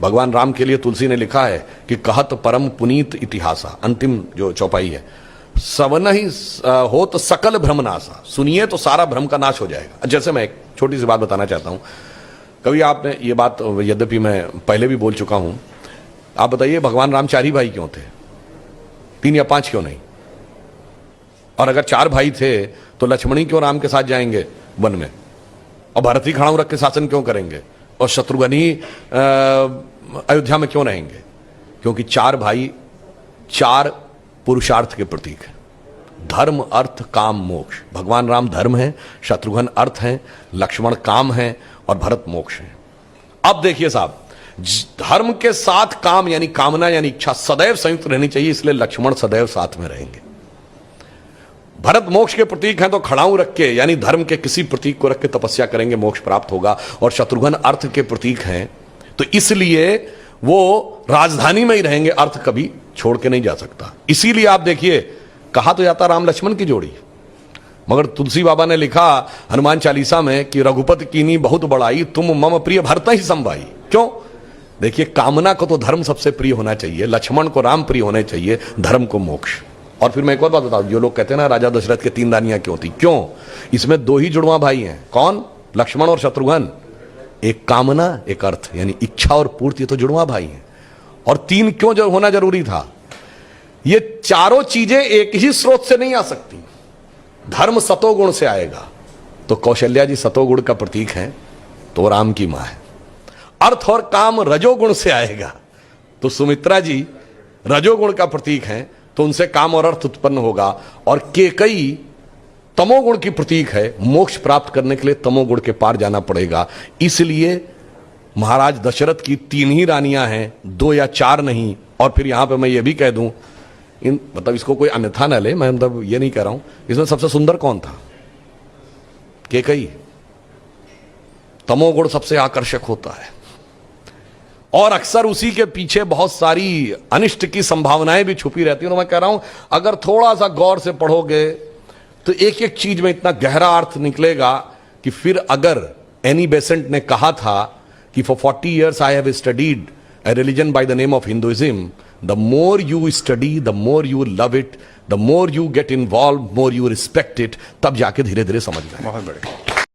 भगवान राम के लिए तुलसी ने लिखा है कि कहत परम पुनीत इतिहासा, अंतिम जो चौपाई है, सवन ही हो तो सकल भ्रम नासा, सुनिए तो सारा भ्रम का नाश हो जाएगा। जैसे मैं एक छोटी सी बात बताना चाहता हूं, कभी आपने ये बात, यद्यपि मैं पहले भी बोल चुका हूं, आप बताइए भगवान राम 4 ही भाई क्यों थे, 3 या 5 क्यों नहीं? और अगर 4 भाई थे तो लक्ष्मण ही क्यों राम के साथ जाएंगे वन में, और भरत ही खड़ाऊ रख के शासन क्यों करेंगे, और शत्रुघ्न ही अयोध्या में क्यों रहेंगे? क्योंकि 4 भाई 4 पुरुषार्थ के प्रतीक है, धर्म अर्थ काम मोक्ष। भगवान राम धर्म है, शत्रुघ्न अर्थ है, लक्ष्मण काम है और भरत मोक्ष है। अब देखिए साहब, धर्म के साथ काम यानी कामना यानी इच्छा सदैव संयुक्त रहनी चाहिए, इसलिए लक्ष्मण सदैव साथ में रहेंगे। भरत मोक्ष के प्रतीक हैं तो खड़ाऊ रख के यानी धर्म के किसी प्रतीक को रख के तपस्या करेंगे, मोक्ष प्राप्त होगा। और शत्रुघ्न अर्थ के प्रतीक हैं तो इसलिए वो राजधानी में ही रहेंगे, अर्थ कभी छोड़ के नहीं जा सकता। इसीलिए आप देखिए, कहा तो जाता राम लक्ष्मण की जोड़ी, मगर तुलसी बाबा ने लिखा हनुमान चालीसा में कि रघुपति कीनी बहुत बड़ाई, तुम मम प्रिय भरत ही संभाई। क्यों? देखिए, कामना को तो धर्म सबसे प्रिय होना चाहिए, लक्ष्मण को राम प्रिय होने चाहिए, धर्म को मोक्ष। और फिर मैं एक और बात बताऊं, जो लोग कहते हैं ना राजा दशरथ के 3 रानियां क्यों थी, क्यों? इसमें 2 ही जुड़वा भाई हैं, कौन? लक्ष्मण और शत्रुघ्न। एक कामना एक अर्थ यानी इच्छा और पूर्ति, तो जुड़वा भाई हैं। और 3 क्यों जो होना जरूरी था? ये चारों चीजें एक ही स्रोत से नहीं आ सकती। धर्म सतोगुण से आएगा तो कौशल्या जी सतोगुण का प्रतीक है, तो राम की मां है। अर्थ और काम रजोगुण से आएगा तो सुमित्रा जी रजोगुण का प्रतीक है, तो उनसे काम और अर्थ उत्पन्न होगा। और केकई तमोगुण की प्रतीक है, मोक्ष प्राप्त करने के लिए तमोगुण के पार जाना पड़ेगा। इसलिए महाराज दशरथ की 3 ही रानियां हैं, 2 या 4 नहीं। और फिर यहां पे मैं ये भी कह दूं, मतलब इसको कोई अन्यथा न ले, मैं मतलब ये नहीं कह रहा हूं, इसमें सबसे सुंदर कौन था? केकई। तमोगुण सबसे आकर्षक होता है और अक्सर उसी के पीछे बहुत सारी अनिष्ट की संभावनाएं भी छुपी रहती हैं। मैं कह रहा हूं, अगर थोड़ा सा गौर से पढ़ोगे तो एक एक चीज में इतना गहरा अर्थ निकलेगा कि फिर अगर एनी बेसेंट ने कहा था कि for 40 years I have studied a religion by the name of Hinduism, the more you study, the more you love it, the more you get involved, more you respect it, तब जाके धीरे धीरे समझ में। बहुत बढ़िया।